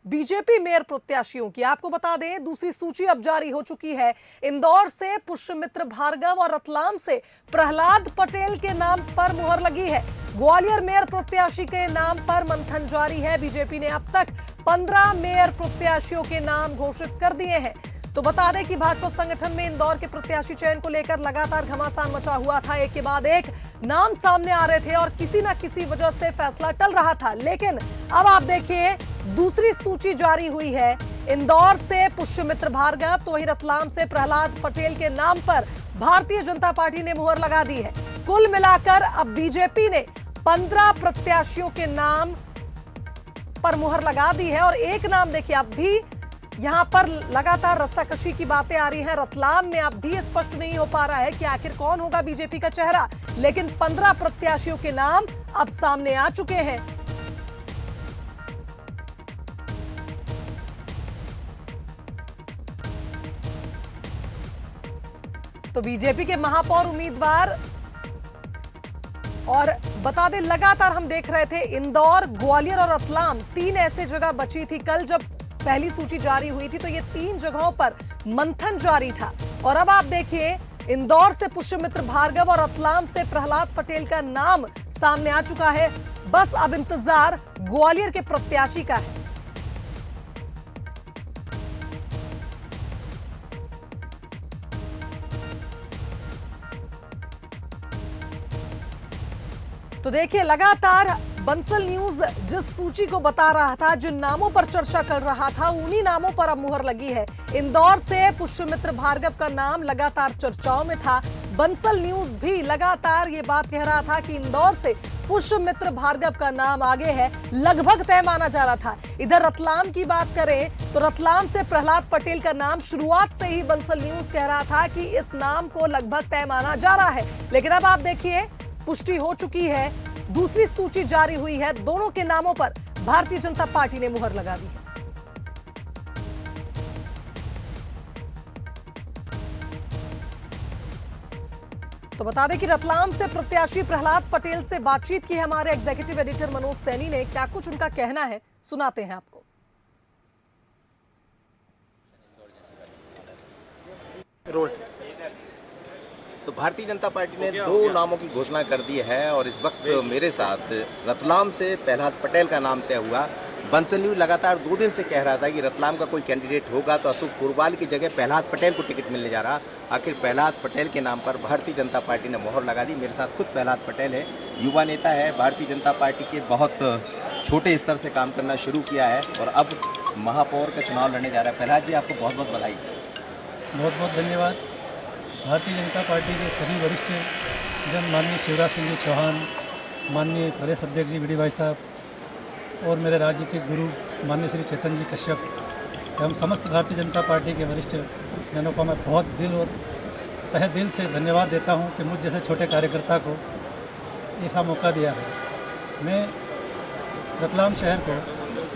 BJP mayor प्रत्याशियों की। आपको बता दें, दूसरी सूची अब जारी हो चुकी है। इंदौर से पुष्यमित्र भार्गव और रतलाम से प्रहलाद पटेल के नाम पर मुहर लगी है। ग्वालियर मेयर प्रत्याशी के नाम पर मंथन जारी है। बीजेपी ने अब तक 15 मेयर प्रत्याशियों के नाम घोषित कर दिए हैं। तो बता दें कि भाजपा संगठन में इंदौर के प्रत्याशी चयन को लेकर लगातार घमासान मचा हुआ था। एक के बाद एक नाम सामने आ रहे थे और किसी ना किसी वजह से फैसला टल रहा था। लेकिन अब आप देखिए, दूसरी सूची जारी हुई है। इंदौर से पुष्यमित्र भार्गव तो वहीं रतलाम से प्रहलाद पटेल के नाम पर भारतीय जनता पार्टी ने मुहर लगा दी है। कुल मिलाकर अब बीजेपी ने 15 प्रत्याशियों के नाम पर मुहर लगा दी है। और एक नाम देखिए, अब भी यहां पर लगातार रस्साकशी की बातें आ रही हैं। रतलाम में अब भी स्पष्ट नहीं हो पा रहा है कि आखिर कौन होगा बीजेपी का चेहरा, लेकिन 15 प्रत्याशियों के नाम अब सामने आ चुके हैं। तो बीजेपी के महापौर उम्मीदवार, और बता दें लगातार हम देख रहे थे इंदौर, ग्वालियर और रतलाम, 3 ऐसे जगह बची थी। कल जब पहली सूची जारी हुई थी तो ये 3 जगहों पर मंथन जारी था। और अब आप देखिए, इंदौर से पुष्यमित्र भार्गव और रतलाम से प्रहलाद पटेल का नाम सामने आ चुका है। बस अब इंतजार ग्वालियर के प्रत्याशी का है। तो देखिए, लगातार बंसल न्यूज जिस सूची को बता रहा था, जिन नामों पर चर्चा कर रहा था, उन्हीं नामों पर अब मुहर लगी है। इंदौर से पुष्यमित्र भार्गव का नाम लगातार चर्चाओं में था। बंसल न्यूज भी लगातार ये बात कह रहा था कि इंदौर से पुष्यमित्र भार्गव का नाम आगे है, लगभग तय माना जा रहा था। इधर रतलाम की बात करें तो रतलाम से प्रहलाद पटेल का नाम शुरुआत से ही बंसल न्यूज कह रहा था कि इस नाम को लगभग तय माना जा रहा है। लेकिन अब आप देखिए, पुष्टि हो चुकी है, दूसरी सूची जारी हुई है। दोनों के नामों पर भारतीय जनता पार्टी ने मुहर लगा दी है। तो बता दें कि रतलाम से प्रत्याशी प्रहलाद पटेल से बातचीत की है हमारे एग्जीक्यूटिव एडिटर मनोज सैनी ने। क्या कुछ उनका कहना है, सुनाते हैं आपको। तो भारतीय जनता पार्टी ने 2 नामों की घोषणा कर दी है और इस वक्त मेरे साथ रतलाम से प्रहलाद पटेल का नाम तय हुआ। बंसल न्यूज लगातार 2 दिन से कह रहा था कि रतलाम का कोई कैंडिडेट होगा तो अशोक पुरवाल की जगह प्रहलाद पटेल को टिकट मिलने जा रहा। आखिर प्रहलाद पटेल के नाम पर भारतीय जनता पार्टी ने मुहर लगा दी। मेरे साथ खुद प्रहलाद पटेल है, युवा नेता है, भारतीय जनता पार्टी के बहुत छोटे स्तर से काम करना शुरू किया है और अब महापौर का चुनाव लड़ने जा रहा है। प्रहलाद जी, आपको बहुत बहुत बधाई। बहुत बहुत धन्यवाद। भारतीय जनता पार्टी के सभी वरिष्ठ जन, माननीय शिवराज सिंह जी चौहान, माननीय प्रदेश अध्यक्ष जी वीडी भाई साहब और मेरे राजनीतिक गुरु माननीय श्री चेतन जी कश्यप एवं समस्त भारतीय जनता पार्टी के वरिष्ठ जनों को मैं बहुत दिल और तहे दिल से धन्यवाद देता हूं कि मुझ जैसे छोटे कार्यकर्ता को ऐसा मौका दिया है। मैं रतलाम शहर को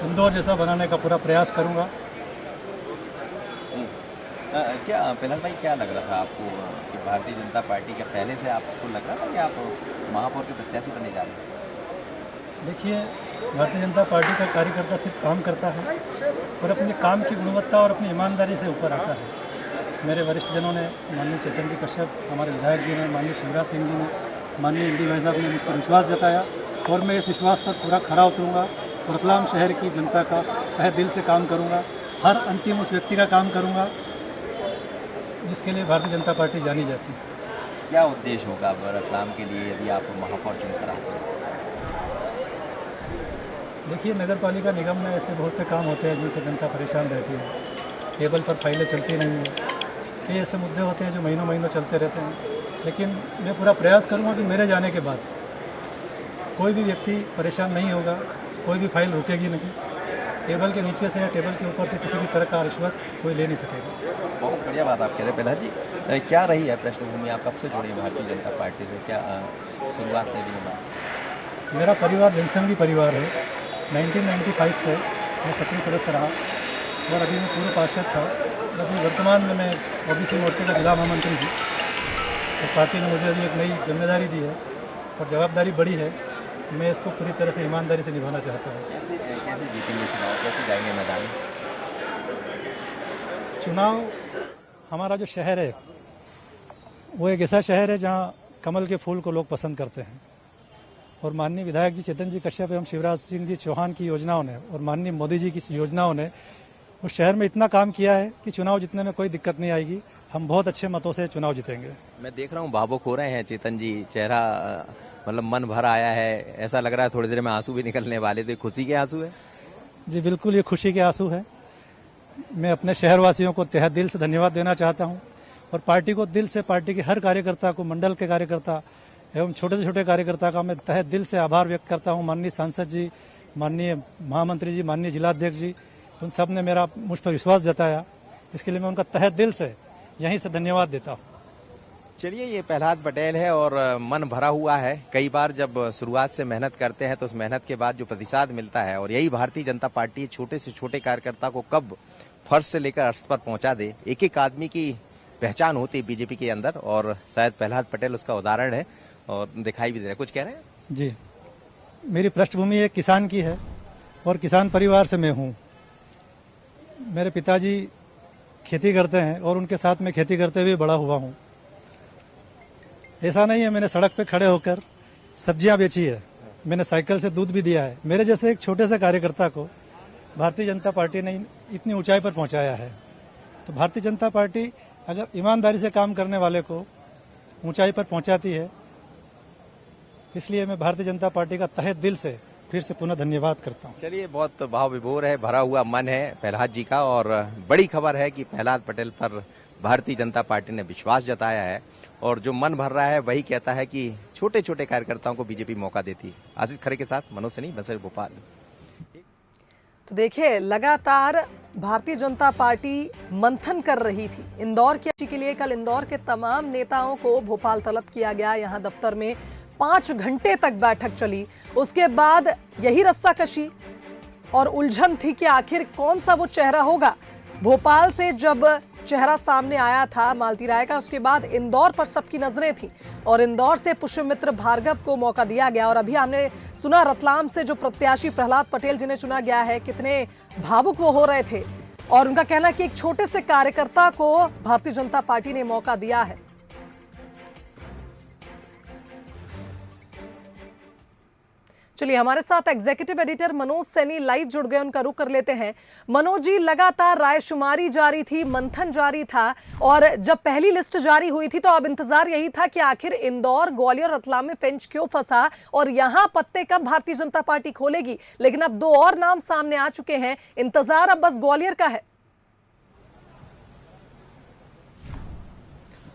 इंदौर जैसा बनाने का पूरा प्रयास करूँगा। क्या प्रहलाद भाई, क्या लग रहा था आपको कि भारतीय जनता पार्टी के पहले से आपको लग रहा था कि आप महापौर के प्रत्याशी बनने जा रहे हैं? देखिए, भारतीय जनता पार्टी का कार्यकर्ता सिर्फ काम करता है और अपने काम की गुणवत्ता और अपनी ईमानदारी से ऊपर आता है। मेरे वरिष्ठ जनों ने, माननीय चेतन जी कश्यप, हमारे विधायक जी ने, माननीय शिवराज सिंह जी ने, माननीय वीडी भाई साहब ने मुझ पर विश्वास जताया और मैं इस विश्वास पर पूरा खरा उतरूँगा। रतलाम शहर की जनता का तहे दिल से काम करूँगा। हर अंतिम उस व्यक्ति का काम करूँगा जिसके लिए भारतीय जनता पार्टी जानी जाती है। क्या उद्देश्य होगा अब रतलाम के लिए यदि आप महापौर चुनकर आते हैं? देखिए, नगर पालिका निगम में ऐसे बहुत से काम होते हैं जिनसे जनता परेशान रहती है। टेबल पर फाइलें चलती नहीं हैं, कई ऐसे मुद्दे होते हैं जो महीनों महीनों चलते रहते हैं। लेकिन मैं पूरा प्रयास करूंगा कि मेरे जाने के बाद कोई भी व्यक्ति परेशान नहीं होगा, कोई भी फाइल रुकेगी नहीं। टेबल के नीचे से या टेबल के ऊपर से किसी भी तरह का रिश्वत कोई ले नहीं सकेगा। बहुत बढ़िया बात आप कह रहे हैं प्रहलाद जी। क्या रही है पृष्ठभूमि, आप कब से जुड़े हैं भारतीय जनता पार्टी से? क्या शुरुआत से भी? मेरा परिवार जनसंघी परिवार है। 1995 से मैं सक्रिय सदस्य रहा और अभी मैं पूर्व पार्षद था। अभी वर्तमान में मैं ओबीसी मोर्चे का जिला महामंत्री हूँ। तो पार्टी ने मुझे अभी एक नई जिम्मेदारी दी है और जवाबदारी बड़ी है। मैं इसको पूरी तरह से ईमानदारी से निभाना चाहता हूँ। कैसे कैसे जीतेंगे चुनाव, कैसे जाएंगे मैदान में? चुनाव, हमारा जो शहर है वो एक ऐसा शहर है जहाँ कमल के फूल को लोग पसंद करते हैं, और माननीय विधायक जी चेतन जी कश्यप एवं शिवराज सिंह जी चौहान की योजनाओं ने और माननीय मोदी जी की योजनाओं ने उस शहर में इतना काम किया है कि चुनाव जीतने में कोई दिक्कत नहीं आएगी। हम बहुत अच्छे मतों से चुनाव जीतेंगे। मैं देख रहा हूँ भावुक हो रहे हैं चेतन जी, चेहरा मतलब मन भर आया है, ऐसा लग रहा है थोड़ी देर में आंसू भी निकलने वाले थे। खुशी के आंसू है? जी बिल्कुल, ये खुशी के आंसू है। मैं अपने शहरवासियों को तहे दिल से धन्यवाद देना चाहता हूँ, और पार्टी को दिल से, पार्टी के हर कार्यकर्ता को, मंडल के कार्यकर्ता एवं छोटे से छोटे कार्यकर्ता का मैं तहे दिल से आभार व्यक्त करता हूँ। माननीय सांसद जी, माननीय महामंत्री जी, माननीय जिलाध्यक्ष जी, उन सब ने मेरा मुझ पर विश्वास जताया, इसके लिए मैं उनका तहे दिल से यहीं से धन्यवाद देता हूँ। चलिए, ये प्रहलाद पटेल है और मन भरा हुआ है। कई बार जब शुरुआत से मेहनत करते हैं तो उस मेहनत के बाद जो प्रतिसाद मिलता है, और यही भारतीय जनता पार्टी छोटे से छोटे कार्यकर्ता को कब फर्श से लेकर अर्श पर पहुंचा दे। एक एक आदमी की पहचान होती है बीजेपी के अंदर, और शायद प्रहलाद पटेल उसका उदाहरण है और दिखाई भी दे रहा है। कुछ कह रहे हैं? जी, मेरी पृष्ठभूमि एक किसान की है और किसान परिवार से मैं हूँ। मेरे पिताजी खेती करते हैं और उनके साथ में खेती करते हुए बड़ा हुआ हूँ। ऐसा नहीं है मैंने सड़क पे खड़े होकर सब्जियां बेची है, मैंने साइकिल से दूध भी दिया है। मेरे जैसे एक छोटे से कार्यकर्ता को भारतीय जनता पार्टी ने इतनी ऊंचाई पर पहुंचाया है। तो भारतीय जनता पार्टी अगर ईमानदारी से काम करने वाले को ऊंचाई पर पहुंचाती है, इसलिए मैं भारतीय जनता पार्टी का तहे दिल से फिर से पुनः धन्यवाद करता हूं। चलिए, बहुत भाव विभोर है, भरा हुआ मन है प्रहलाद जी का, और बड़ी खबर है कि प्रहलाद पटेल पर भारतीय जनता पार्टी ने विश्वास जताया है, और जो मन भर रहा है वही कहता है कि छोटे छोटे कार्यकर्ताओं को बीजेपी मौका देती है। आशीष खरे के साथ मनोज सैनी, बसर भोपाल। तो देखिए, लगातार भारतीय जनता पार्टी मंथन कर रही थी इंदौर के लिए। कल इंदौर के तमाम नेताओं को भोपाल तलब किया गया। यहां दफ्तर में 5 घंटे तक बैठक चली। उसके बाद यही रस्साकशी और उलझन थी कि आखिर कौन सा वो चेहरा होगा। भोपाल से जब चेहरा सामने आया था मालती राय का, उसके बाद इंदौर पर सबकी नजरें थी, और इंदौर से पुष्यमित्र भार्गव को मौका दिया गया। और अभी हमने सुना रतलाम से जो प्रत्याशी प्रहलाद पटेल जिन्हें चुना गया है, कितने भावुक वो हो रहे थे, और उनका कहना कि एक छोटे से कार्यकर्ता को भारतीय जनता पार्टी ने मौका दिया है। चलिए, हमारे साथ executive editor Manoj Saini live जुड़ गए, उनका रुख कर लेते हैं। मनोज जी, लगातार रायशुमारी जारी थी, मंथन जारी था, और जब पहली लिस्ट जारी हुई थी तो अब इंतजार यही था कि आखिर इंदौर, ग्वालियर, रतलाम में पेंच क्यों फंसा और यहां पत्ते कब भारतीय जनता पार्टी खोलेगी। लेकिन अब 2 और नाम सामने आ चुके हैं, इंतजार अब बस ग्वालियर का है।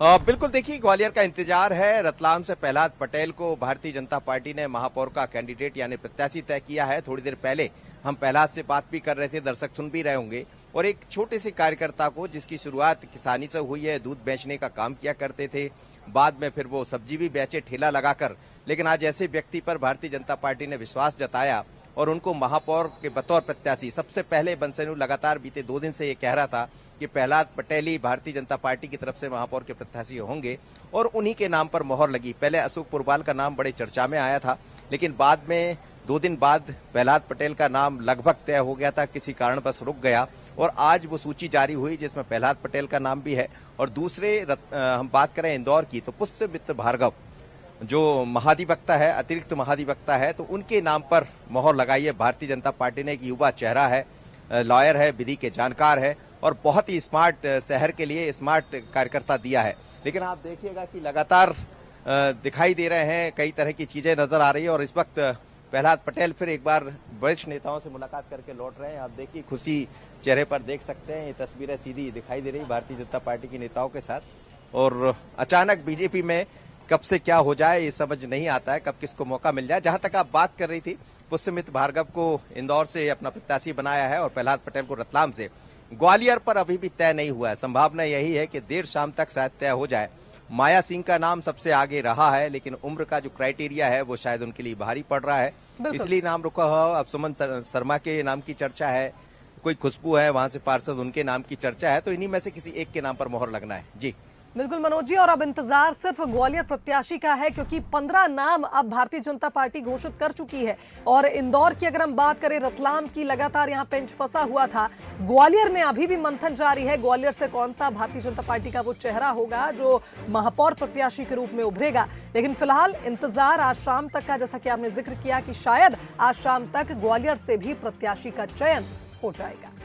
बिल्कुल, देखिए, ग्वालियर का इंतजार है। रतलाम से प्रहलाद पटेल को भारतीय जनता पार्टी ने महापौर का कैंडिडेट यानी प्रत्याशी तय किया है। थोड़ी देर पहले हम प्रहलाद से बात भी कर रहे थे, दर्शक सुन भी रहे होंगे, और एक छोटे से कार्यकर्ता को जिसकी शुरुआत किसानी से हुई है, दूध बेचने का काम किया करते थे, बाद में फिर वो सब्जी भी बेचे ठेला लगाकर, लेकिन आज ऐसे व्यक्ति पर भारतीय जनता पार्टी ने विश्वास जताया और उनको महापौर के बतौर प्रत्याशी। सबसे पहले बंसनु लगातार बीते 2 दिन से ये कह रहा था कि प्रहलाद पटेल ही भारतीय जनता पार्टी की तरफ से महापौर के प्रत्याशी होंगे, और उन्हीं के नाम पर मोहर लगी। पहले अशोक पुरवाल का नाम बड़े चर्चा में आया था, लेकिन बाद में 2 दिन बाद प्रहलाद पटेल का नाम लगभग तय हो गया था, किसी कारणवश रुक गया, और आज वो सूची जारी हुई जिसमें प्रहलाद पटेल का नाम भी है। और दूसरे हम बात करें इंदौर की, तो पुष्यमित्र भार्गव जो महाधिवक्ता है, अतिरिक्त महाधिवक्ता है, तो उनके नाम पर मोहर लगाई है भारतीय जनता पार्टी ने। एक युवा चेहरा है, लॉयर है, विधि के जानकार है, और बहुत ही स्मार्ट, शहर के लिए स्मार्ट कार्यकर्ता दिया है। लेकिन आप देखिएगा कि लगातार दिखाई दे रहे हैं, कई तरह की चीजें नजर आ रही है, और इस वक्त प्रहलाद पटेल फिर एक बार वरिष्ठ नेताओं से मुलाकात करके लौट रहे हैं। आप देखिए, खुशी चेहरे पर देख सकते हैं। ये तस्वीरें सीधी दिखाई दे रही भारतीय जनता पार्टी के नेताओं के साथ, और अचानक बीजेपी में कब से क्या हो जाए ये समझ नहीं आता है, कब किसको मौका मिल जाए। जहां तक आप बात कर रही थी, पुष्यमित्र भार्गव को इंदौर से अपना प्रत्याशी बनाया है और प्रहलाद पटेल को रतलाम से। ग्वालियर पर अभी भी तय नहीं हुआ है, संभावना यही है कि देर शाम तक शायद तय हो जाए। माया सिंह का नाम सबसे आगे रहा है, लेकिन उम्र का जो क्राइटेरिया है वो शायद उनके लिए भारी पड़ रहा है, इसलिए नाम रुका हुआ। अब सुमन शर्मा के नाम की चर्चा है, कोई खुशबू है वहां से पार्षद, उनके नाम की चर्चा है, तो इन्हीं में से किसी एक के नाम पर मोहर लगना है। जी बिल्कुल मनोज जी, और अब इंतजार सिर्फ ग्वालियर प्रत्याशी का है, क्योंकि 15 नाम अब भारतीय जनता पार्टी घोषित कर चुकी है। और इंदौर की अगर हम बात करें, रतलाम की लगातार यहां पेंच फंसा हुआ था। ग्वालियर में अभी भी मंथन जारी है, ग्वालियर से कौन सा भारतीय जनता पार्टी का वो चेहरा होगा जो महापौर प्रत्याशी के रूप में उभरेगा। लेकिन फिलहाल इंतजार आज शाम तक का, जैसा कि आपने जिक्र किया कि शायद आज शाम तक ग्वालियर से भी प्रत्याशी का चयन हो जाएगा।